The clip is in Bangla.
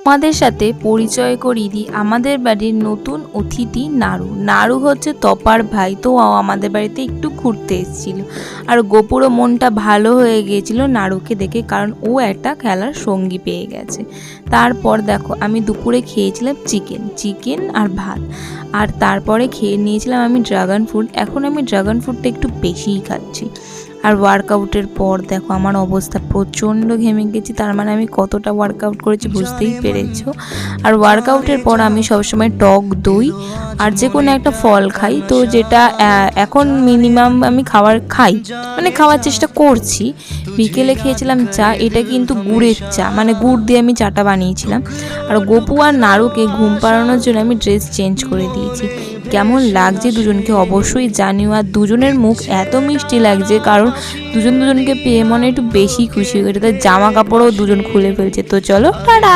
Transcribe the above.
আমাদের সাথে পরিচয় করিয়ে দিই আমাদের বাড়ির নতুন অতিথি নাড়ু। নাড়ু হচ্ছে তপার ভাই, তো আমাদের বাড়িতে একটু ঘুরতে এসেছিল। আর গোপুরও মনটা ভালো হয়ে গিয়েছিল নাড়ুকে দেখে, কারণ ও একটা খেলার সঙ্গী পেয়ে গেছে। তারপর দেখো আমি দুপুরে খেয়েছিলাম চিকেন আর ভাত, আর তারপরে খেয়ে নিয়েছিলাম আমি ড্রাগন ফ্রুট। এখন আমি ড্রাগন ফ্রুটটা একটু বেশিই খাচ্ছি। আর ওয়ার্কআউটের পর দেখো আমার অবস্থা, প্রচণ্ড ঘেমে গেছি, তার মানে আমি কতটা ওয়ার্কআউট করেছি বুঝতেই পেরেছো। আর ওয়ার্কআউটের পর আমি সবসময় টক দই আর যে কোনো একটা ফল খাই, তো যেটা এখন মিনিমাম আমি খাওয়ার চেষ্টা করছি। বিকেলে খেয়েছিলাম চা, এটা কিন্তু গুড়ের চা, মানে গুড় দিয়ে আমি চাটা বানিয়েছিলাম। আর গপু আর নাড়ুকে ঘুম পাড়ানোর জন্য আমি ড্রেস চেঞ্জ করে দিয়েছি। কেমন লাগছে দুজনকে অবশ্যই জানিও। আর দুজনের মুখ এত মিষ্টি লাগছে, কারণ দুজনকে পেয়ে মনে একটু বেশি খুশি হয়ে গেছে। তার জামা কাপড়ও দুজন খুলে ফেলছে। তো চলো টাটা।